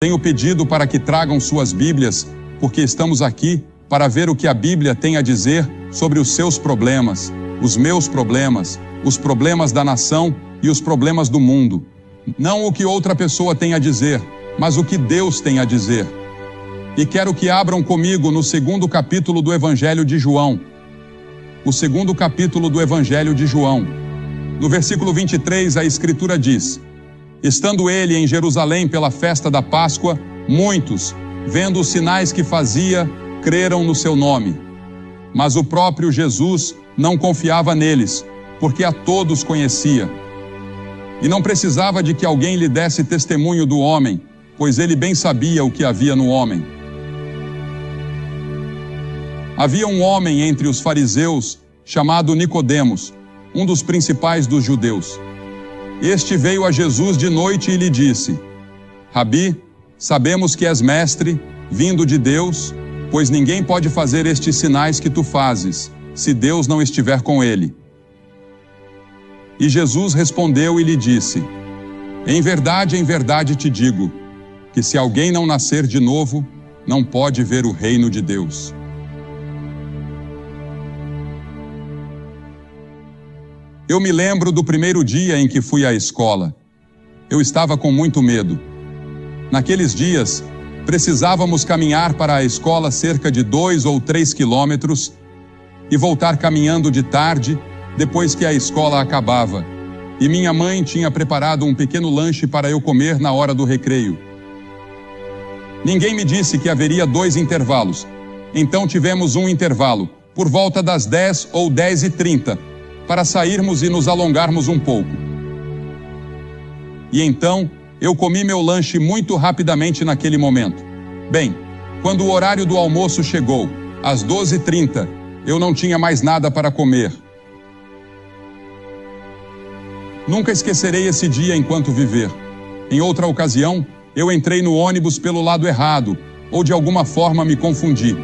Tenho pedido para que tragam suas Bíblias, porque estamos aqui para ver o que a Bíblia tem a dizer sobre os seus problemas, os meus problemas, os problemas da nação e os problemas do mundo. Não o que outra pessoa tem a dizer, mas o que Deus tem a dizer. E quero que abram comigo no 2º capítulo do Evangelho de João. O 2º capítulo do Evangelho de João. No versículo 23, a Escritura diz: estando ele em Jerusalém pela festa da Páscoa, muitos, vendo os sinais que fazia, creram no seu nome. Mas o próprio Jesus não confiava neles, porque a todos conhecia. E não precisava de que alguém lhe desse testemunho do homem, pois ele bem sabia o que havia no homem. Havia um homem entre os fariseus, chamado Nicodemos, um dos principais dos judeus. Este veio a Jesus de noite e lhe disse: Rabi, sabemos que és mestre, vindo de Deus, pois ninguém pode fazer estes sinais que tu fazes, se Deus não estiver com ele. E Jesus respondeu e lhe disse: em verdade te digo, que se alguém não nascer de novo, não pode ver o reino de Deus. Eu me lembro do primeiro dia em que fui à escola. Eu estava com muito medo. Naqueles dias, precisávamos caminhar para a escola cerca de 2 ou 3 quilômetros e voltar caminhando de tarde, depois que a escola acabava. E minha mãe tinha preparado um pequeno lanche para eu comer na hora do recreio. Ninguém me disse que haveria 2 intervalos. Então tivemos um intervalo, por volta das 10 ou 10h30, para sairmos e nos alongarmos um pouco. E então, eu comi meu lanche muito rapidamente naquele momento. Bem, quando o horário do almoço chegou, às 12h30, eu não tinha mais nada para comer. Nunca esquecerei esse dia enquanto viver. Em outra ocasião, eu entrei no ônibus pelo lado errado, ou de alguma forma me confundi.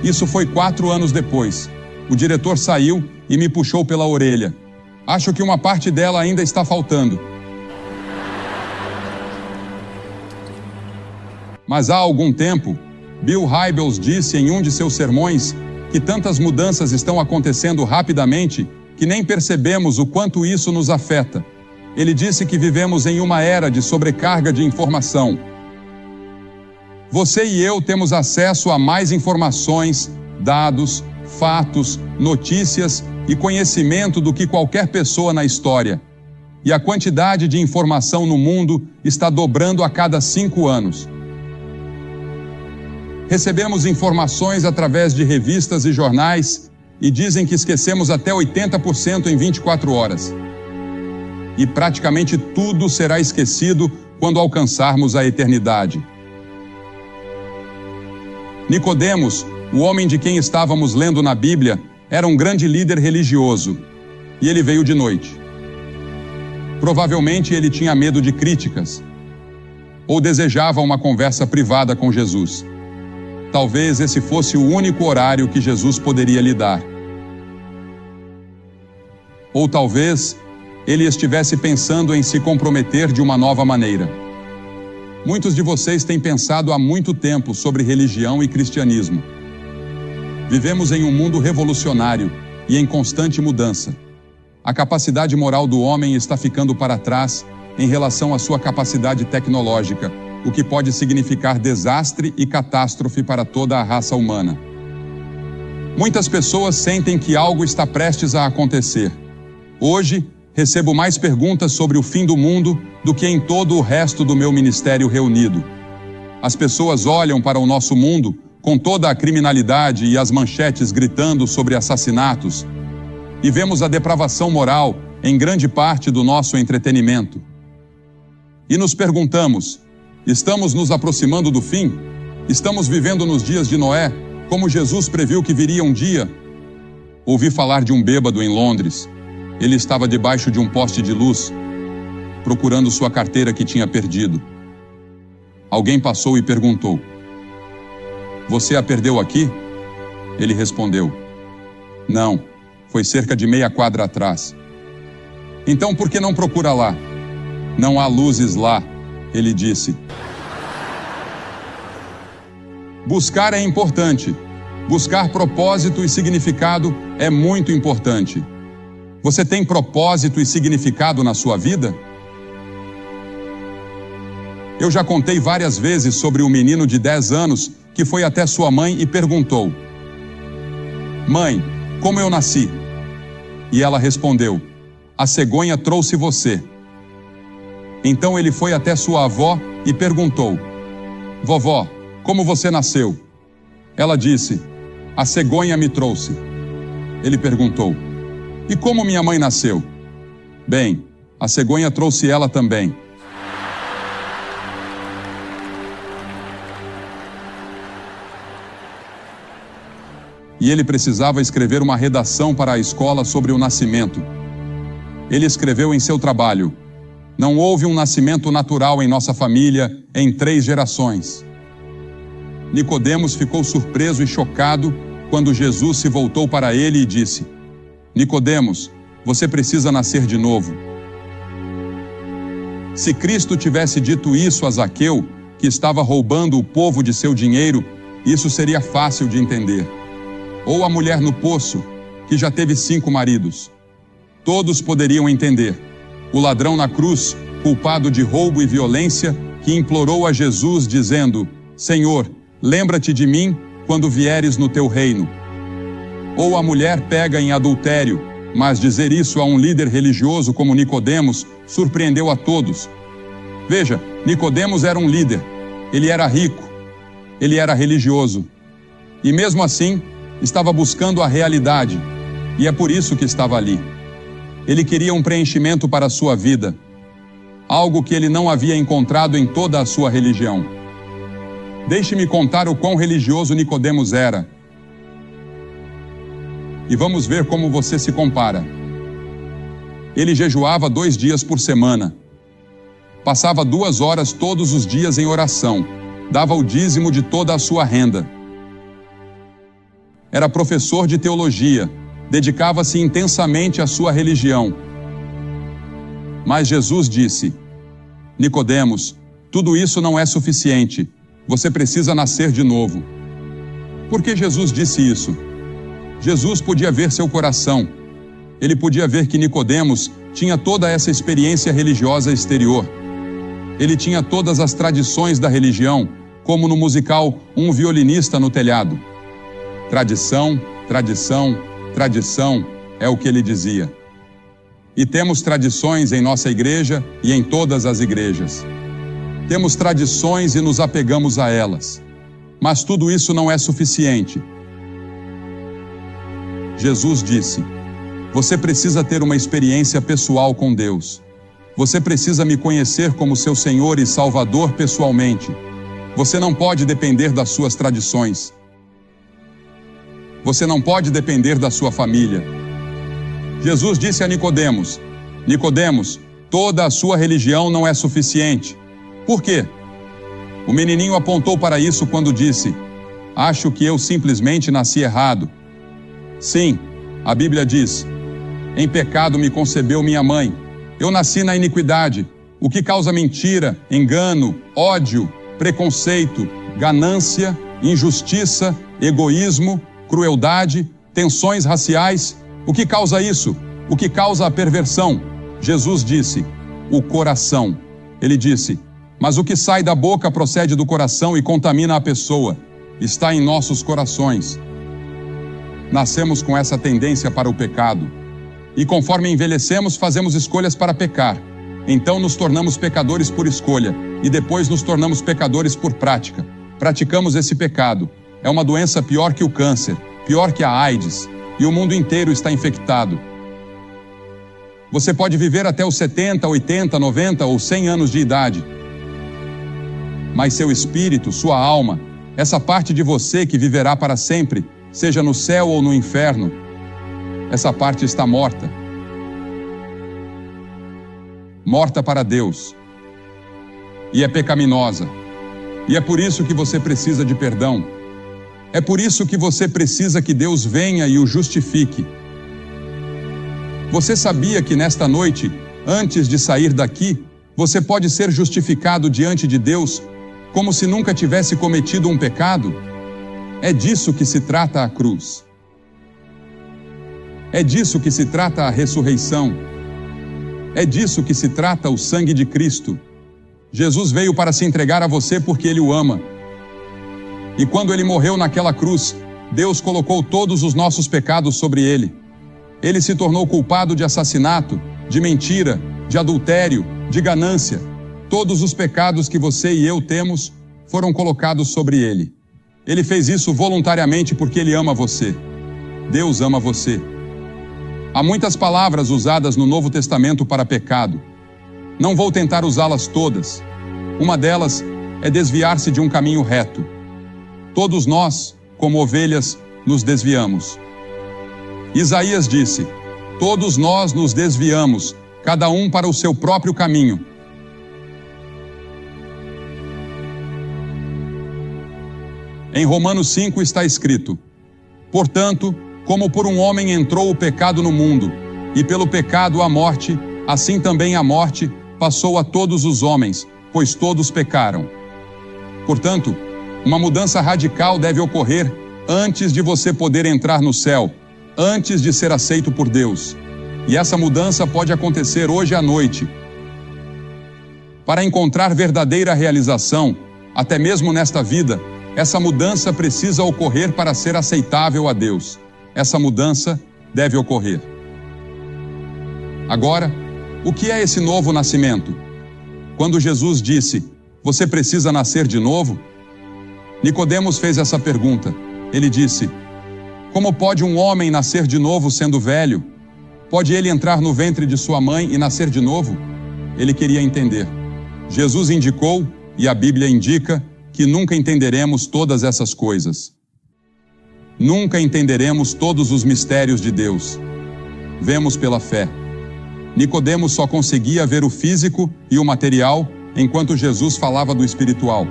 Isso foi 4 anos depois. O diretor saiu e me puxou pela orelha. Acho que uma parte dela ainda está faltando. Mas há algum tempo, Bill Hybels disse em um de seus sermões que tantas mudanças estão acontecendo rapidamente que nem percebemos o quanto isso nos afeta. Ele disse que vivemos em uma era de sobrecarga de informação. Você e eu temos acesso a mais informações, dados, fatos, notícias e conhecimento do que qualquer pessoa na história. E a quantidade de informação no mundo está dobrando a cada 5 anos. Recebemos informações através de revistas e jornais e dizem que esquecemos até 80% em 24 horas. E praticamente tudo será esquecido quando alcançarmos a eternidade. Nicodemos, o homem de quem estávamos lendo na Bíblia, era um grande líder religioso, e ele veio de noite. Provavelmente ele tinha medo de críticas, ou desejava uma conversa privada com Jesus. Talvez esse fosse o único horário que Jesus poderia lhe dar. Ou talvez ele estivesse pensando em se comprometer de uma nova maneira. Muitos de vocês têm pensado há muito tempo sobre religião e cristianismo. Vivemos em um mundo revolucionário e em constante mudança. A capacidade moral do homem está ficando para trás em relação à sua capacidade tecnológica, o que pode significar desastre e catástrofe para toda a raça humana. Muitas pessoas sentem que algo está prestes a acontecer. Hoje, recebo mais perguntas sobre o fim do mundo do que em todo o resto do meu ministério reunido. As pessoas olham para o nosso mundo com toda a criminalidade e as manchetes gritando sobre assassinatos, e vemos a depravação moral em grande parte do nosso entretenimento. E nos perguntamos: estamos nos aproximando do fim? Estamos vivendo nos dias de Noé, como Jesus previu que viria um dia? Ouvi falar de um bêbado em Londres. Ele estava debaixo de um poste de luz, procurando sua carteira que tinha perdido. Alguém passou e perguntou: você a perdeu aqui? Ele respondeu: não, foi cerca de meia quadra atrás. Então por que não procura lá? Não há luzes lá, ele disse. Buscar é importante. Buscar propósito e significado é muito importante. Você tem propósito e significado na sua vida? Eu já contei várias vezes sobre um menino de 10 anos que foi até sua mãe e perguntou: "Mãe, como eu nasci?" E ela respondeu: "A cegonha trouxe você." Então ele foi até sua avó e perguntou: "Vovó, como você nasceu?" Ela disse: "A cegonha me trouxe." Ele perguntou: "E como minha mãe nasceu?" "Bem, a cegonha trouxe ela também." E ele precisava escrever uma redação para a escola sobre o nascimento. Ele escreveu em seu trabalho: "Não houve um nascimento natural em nossa família em 3 gerações." Nicodemos ficou surpreso e chocado quando Jesus se voltou para ele e disse: "Nicodemos, você precisa nascer de novo." Se Cristo tivesse dito isso a Zaqueu, que estava roubando o povo de seu dinheiro, isso seria fácil de entender. Ou a mulher no poço, que já teve 5 maridos. Todos poderiam entender. O ladrão na cruz, culpado de roubo e violência, que implorou a Jesus dizendo: "Senhor, lembra-te de mim quando vieres no teu reino." Ou a mulher pega em adultério, mas dizer isso a um líder religioso como Nicodemos surpreendeu a todos. Veja, Nicodemos era um líder, ele era rico, ele era religioso. E mesmo assim, estava buscando a realidade, e é por isso que estava ali. Ele queria um preenchimento para a sua vida, algo que ele não havia encontrado em toda a sua religião. Deixe-me contar o quão religioso Nicodemos era. E vamos ver como você se compara. Ele jejuava 2 dias por semana. Passava 2 horas todos os dias em oração. Dava o dízimo de toda a sua renda. Era professor de teologia. Dedicava-se intensamente à sua religião. Mas Jesus disse: "Nicodemos, tudo isso não é suficiente. Você precisa nascer de novo." Por que Jesus disse isso? Jesus podia ver seu coração. Ele podia ver que Nicodemos tinha toda essa experiência religiosa exterior. Ele tinha todas as tradições da religião, como no musical Um Violinista no Telhado. Tradição, tradição, tradição, é o que ele dizia. E temos tradições em nossa igreja e em todas as igrejas. Temos tradições e nos apegamos a elas. Mas tudo isso não é suficiente. Jesus disse: "Você precisa ter uma experiência pessoal com Deus. Você precisa me conhecer como seu Senhor e Salvador pessoalmente. Você não pode depender das suas tradições. Você não pode depender da sua família." Jesus disse a Nicodemos: "Nicodemos, toda a sua religião não é suficiente." Por quê? O menininho apontou para isso quando disse: "Acho que eu simplesmente nasci errado." Sim, a Bíblia diz: "Em pecado me concebeu minha mãe. Eu nasci na iniquidade, o que causa mentira, engano, ódio, preconceito, ganância, injustiça, egoísmo, crueldade, tensões raciais. O que causa isso? O que causa a perversão?" Jesus disse: "O coração." Ele disse: "Mas o que sai da boca procede do coração e contamina a pessoa. Está em nossos corações." Nascemos com essa tendência para o pecado. E conforme envelhecemos, fazemos escolhas para pecar. Então nos tornamos pecadores por escolha. E depois nos tornamos pecadores por prática. Praticamos esse pecado. É uma doença pior que o câncer, pior que a AIDS. E o mundo inteiro está infectado. Você pode viver até os 70, 80, 90 ou 100 anos de idade. Mas seu espírito, sua alma, essa parte de você que viverá para sempre, seja no céu ou no inferno, essa parte está morta. Morta para Deus. E é pecaminosa. E é por isso que você precisa de perdão. É por isso que você precisa que Deus venha e o justifique. Você sabia que nesta noite, antes de sair daqui, você pode ser justificado diante de Deus como se nunca tivesse cometido um pecado? É disso que se trata a cruz. É disso que se trata a ressurreição. É disso que se trata o sangue de Cristo. Jesus veio para se entregar a você porque Ele o ama. E quando Ele morreu naquela cruz, Deus colocou todos os nossos pecados sobre Ele. Ele se tornou culpado de assassinato, de mentira, de adultério, de ganância. Todos os pecados que você e eu temos foram colocados sobre Ele. Ele fez isso voluntariamente porque Ele ama você. Deus ama você. Há muitas palavras usadas no Novo Testamento para pecado. Não vou tentar usá-las todas. Uma delas é desviar-se de um caminho reto. Todos nós, como ovelhas, nos desviamos. Isaías disse: todos nós nos desviamos, cada um para o seu próprio caminho. Em Romanos 5 está escrito: portanto, como por um homem entrou o pecado no mundo, e pelo pecado a morte, assim também a morte passou a todos os homens, pois todos pecaram. Portanto, uma mudança radical deve ocorrer antes de você poder entrar no céu, antes de ser aceito por Deus. E essa mudança pode acontecer hoje à noite. Para encontrar verdadeira realização, até mesmo nesta vida, essa mudança precisa ocorrer para ser aceitável a Deus. Essa mudança deve ocorrer. Agora, o que é esse novo nascimento? Quando Jesus disse: você precisa nascer de novo? Nicodemos fez essa pergunta. Ele disse: como pode um homem nascer de novo sendo velho? Pode ele entrar no ventre de sua mãe e nascer de novo? Ele queria entender. Jesus indicou, e a Bíblia indica, que nunca entenderemos todas essas coisas. Nunca entenderemos todos os mistérios de Deus. Vemos pela fé. Nicodemos só conseguia ver o físico e o material, enquanto Jesus falava do espiritual.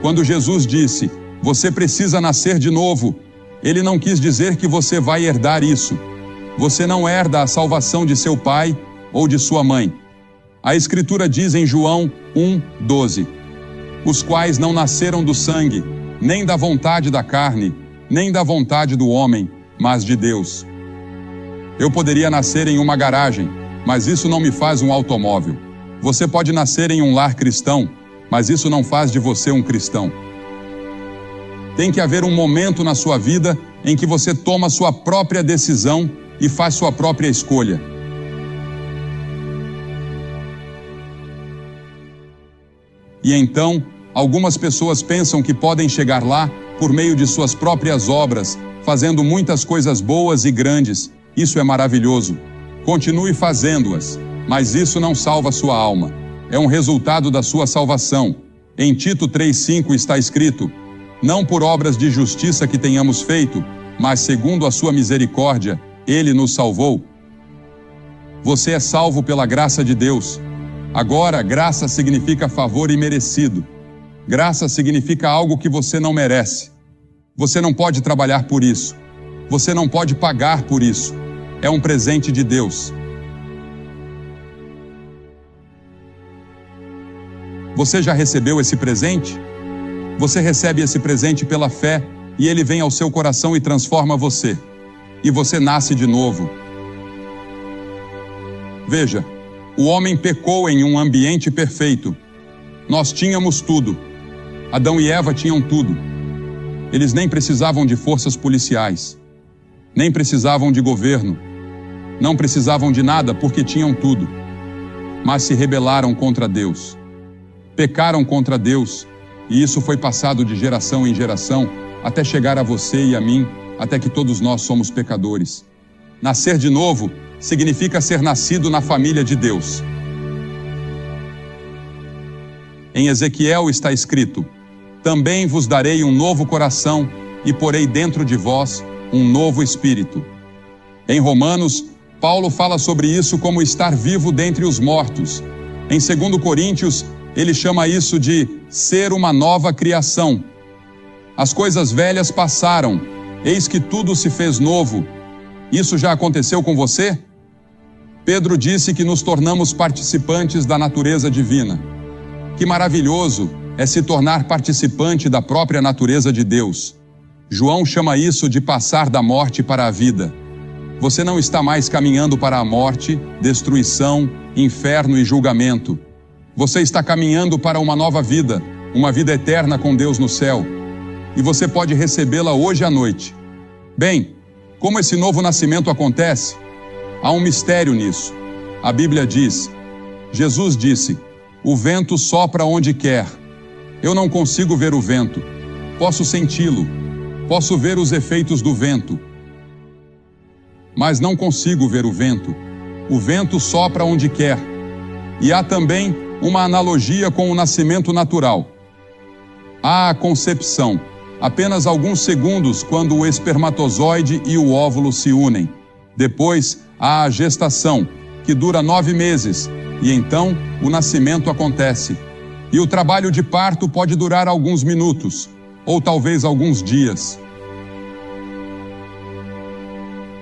Quando Jesus disse: você precisa nascer de novo, Ele não quis dizer que você vai herdar isso. Você não herda a salvação de seu pai ou de sua mãe. A Escritura diz em João 1:12: os quais não nasceram do sangue, nem da vontade da carne, nem da vontade do homem, mas de Deus. Eu poderia nascer em uma garagem, mas isso não me faz um automóvel. Você pode nascer em um lar cristão, mas isso não faz de você um cristão. Tem que haver um momento na sua vida em que você toma sua própria decisão e faz sua própria escolha. E então, algumas pessoas pensam que podem chegar lá por meio de suas próprias obras, fazendo muitas coisas boas e grandes. Isso é maravilhoso. Continue fazendo-as, mas isso não salva sua alma. É um resultado da sua salvação. Em Tito 3:5 está escrito: não por obras de justiça que tenhamos feito, mas segundo a sua misericórdia, Ele nos salvou. Você é salvo pela graça de Deus. Agora, graça significa favor imerecido. Graça significa algo que você não merece. Você não pode trabalhar por isso. Você não pode pagar por isso. É um presente de Deus. Você já recebeu esse presente? Você recebe esse presente pela fé e ele vem ao seu coração e transforma você. E você nasce de novo. Veja, o homem pecou em um ambiente perfeito. Nós tínhamos tudo. Adão e Eva tinham tudo. Eles nem precisavam de forças policiais, nem precisavam de governo, não precisavam de nada porque tinham tudo. Mas se rebelaram contra Deus. Pecaram contra Deus, e isso foi passado de geração em geração, até chegar a você e a mim, até que todos nós somos pecadores. Nascer de novo significa ser nascido na família de Deus. Em Ezequiel está escrito: também vos darei um novo coração e porei dentro de vós um novo espírito. Em Romanos, Paulo fala sobre isso como estar vivo dentre os mortos. Em 2 Coríntios, ele chama isso de ser uma nova criação. As coisas velhas passaram, eis que tudo se fez novo. Isso já aconteceu com você? Pedro disse que nos tornamos participantes da natureza divina. Que maravilhoso é se tornar participante da própria natureza de Deus. João chama isso de passar da morte para a vida. Você não está mais caminhando para a morte, destruição, inferno e julgamento. Você está caminhando para uma nova vida, uma vida eterna com Deus no céu. E você pode recebê-la hoje à noite. Bem, como esse novo nascimento acontece? Há um mistério nisso. A Bíblia diz, Jesus disse, o vento sopra onde quer. Eu não consigo ver o vento. Posso senti-lo. Posso ver os efeitos do vento. Mas não consigo ver o vento. O vento sopra onde quer. E há também uma analogia com o nascimento natural. Há a concepção, apenas alguns segundos quando o espermatozoide e o óvulo se unem. Depois, há a gestação, que dura 9 meses, e então o nascimento acontece. E o trabalho de parto pode durar alguns minutos, ou talvez alguns dias.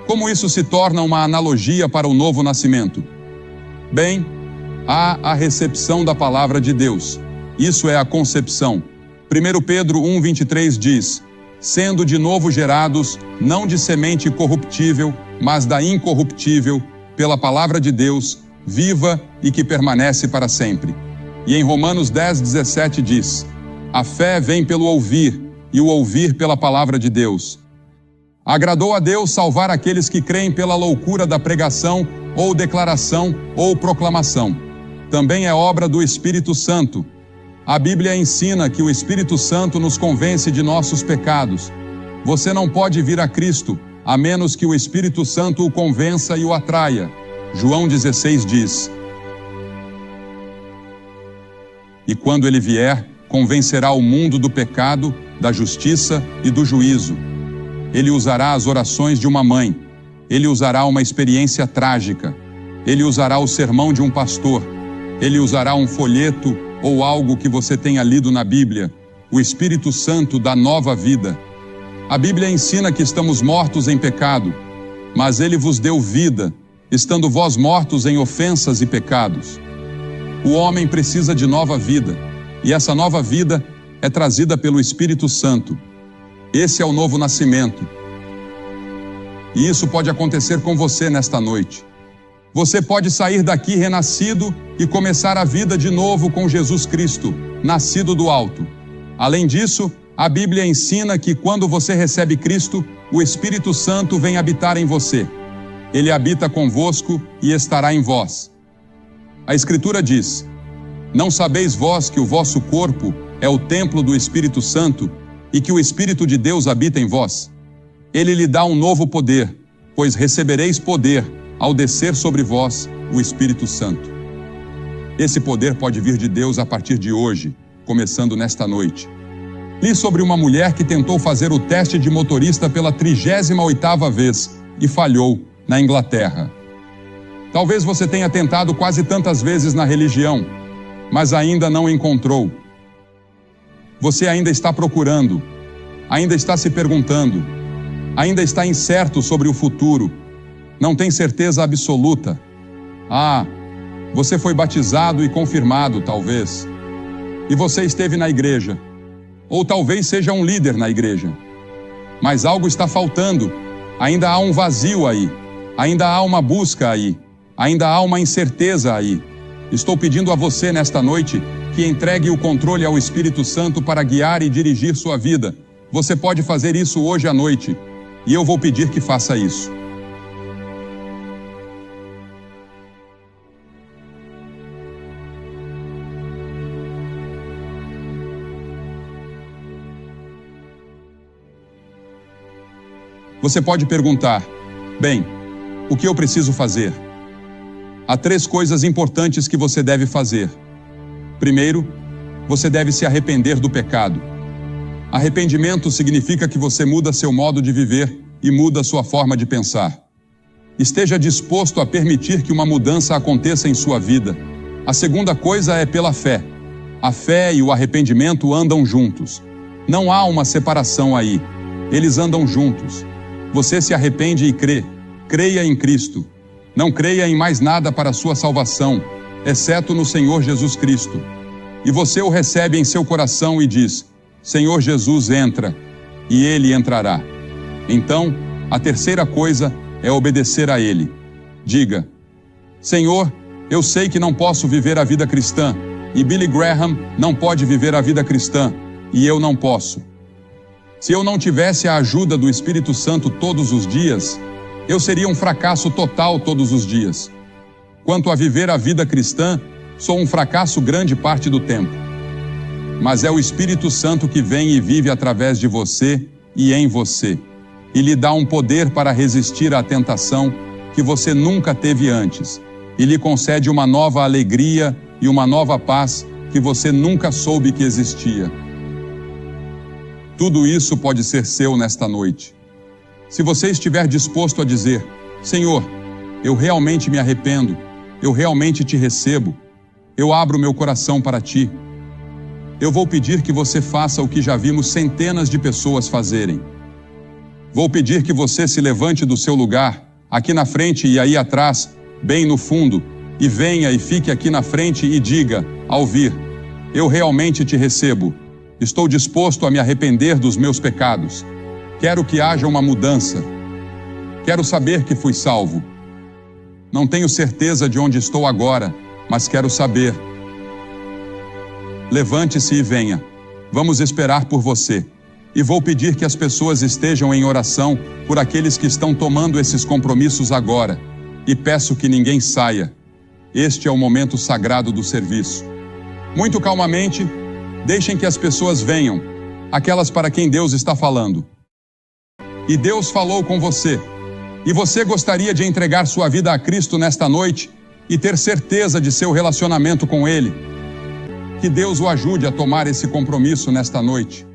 Como isso se torna uma analogia para o novo nascimento? Bem, há a recepção da palavra de Deus. Isso é a concepção. 1 Pedro 1,23 diz, sendo de novo gerados, não de semente corruptível, mas da incorruptível, pela palavra de Deus, viva e que permanece para sempre. E em Romanos 10,17 diz, a fé vem pelo ouvir, e o ouvir pela palavra de Deus. Agradou a Deus salvar aqueles que creem pela loucura da pregação, ou declaração, ou proclamação. Também é obra do Espírito Santo. A Bíblia ensina que o Espírito Santo nos convence de nossos pecados. Você não pode vir a Cristo, a menos que o Espírito Santo o convença e o atraia. João 16 diz, e quando ele vier, convencerá o mundo do pecado, da justiça e do juízo. Ele usará as orações de uma mãe. Ele usará uma experiência trágica. Ele usará o sermão de um pastor. Ele usará um folheto ou algo que você tenha lido na Bíblia. O Espírito Santo dá nova vida. A Bíblia ensina que estamos mortos em pecado, mas Ele vos deu vida, estando vós mortos em ofensas e pecados. O homem precisa de nova vida, e essa nova vida é trazida pelo Espírito Santo. Esse é o novo nascimento. E isso pode acontecer com você nesta noite. Você pode sair daqui renascido e começar a vida de novo com Jesus Cristo, nascido do alto. Além disso, a Bíblia ensina que quando você recebe Cristo, o Espírito Santo vem habitar em você. Ele habita convosco e estará em vós. A Escritura diz, não sabeis vós que o vosso corpo é o templo do Espírito Santo e que o Espírito de Deus habita em vós? Ele lhe dá um novo poder, pois recebereis poder ao descer sobre vós o Espírito Santo. Esse poder pode vir de Deus a partir de hoje, começando nesta noite. Li sobre uma mulher que tentou fazer o teste de motorista pela 38ª vez e falhou na Inglaterra. Talvez você tenha tentado quase tantas vezes na religião, mas ainda não encontrou. Você ainda está procurando, ainda está se perguntando, ainda está incerto sobre o futuro, não tem certeza absoluta. Você foi batizado e confirmado, talvez. E você esteve na igreja. Ou talvez seja um líder na igreja. Mas algo está faltando. Ainda há um vazio aí. Ainda há uma busca aí. Ainda há uma incerteza aí. Estou pedindo a você nesta noite que entregue o controle ao Espírito Santo para guiar e dirigir sua vida. Você pode fazer isso hoje à noite. E eu vou pedir que faça isso. Você pode perguntar, bem, o que eu preciso fazer? Há 3 coisas importantes que você deve fazer. Primeiro, você deve se arrepender do pecado. Arrependimento significa que você muda seu modo de viver e muda sua forma de pensar. Esteja disposto a permitir que uma mudança aconteça em sua vida. A segunda coisa é pela fé. A fé e o arrependimento andam juntos. Não há uma separação aí. Eles andam juntos. Você se arrepende e crê. Creia em Cristo. Não creia em mais nada para a sua salvação, exceto no Senhor Jesus Cristo. e você o recebe em seu coração e diz: Senhor Jesus, entra, e Ele entrará. Então, a terceira coisa é obedecer a Ele. Diga: Senhor, eu sei que não posso viver a vida cristã, e Billy Graham não pode viver a vida cristã, e eu não posso. Se eu não tivesse a ajuda do Espírito Santo todos os dias, eu seria um fracasso total todos os dias. Quanto a viver a vida cristã, sou um fracasso grande parte do tempo. Mas é o Espírito Santo que vem e vive através de você e em você, e lhe dá um poder para resistir à tentação que você nunca teve antes, e lhe concede uma nova alegria e uma nova paz que você nunca soube que existia. Tudo isso pode ser seu nesta noite. Se você estiver disposto a dizer: Senhor, eu realmente me arrependo, eu realmente te recebo, eu abro meu coração para ti. Eu vou pedir que você faça o que já vimos centenas de pessoas fazerem. Vou pedir que você se levante do seu lugar, aqui na frente e aí atrás, bem no fundo, e venha e fique aqui na frente e diga, ao vir: eu realmente te recebo. Estou disposto a me arrepender dos meus pecados. Quero que haja uma mudança. Quero saber que fui salvo. Não tenho certeza de onde estou agora, mas quero saber. Levante-se e venha. Vamos esperar por você. E vou pedir que as pessoas estejam em oração por aqueles que estão tomando esses compromissos agora. E peço que ninguém saia. Este é o momento sagrado do serviço. Muito calmamente, deixem que as pessoas venham, aquelas para quem Deus está falando. E Deus falou com você, e você gostaria de entregar sua vida a Cristo nesta noite e ter certeza de seu relacionamento com Ele. Que Deus o ajude a tomar esse compromisso nesta noite.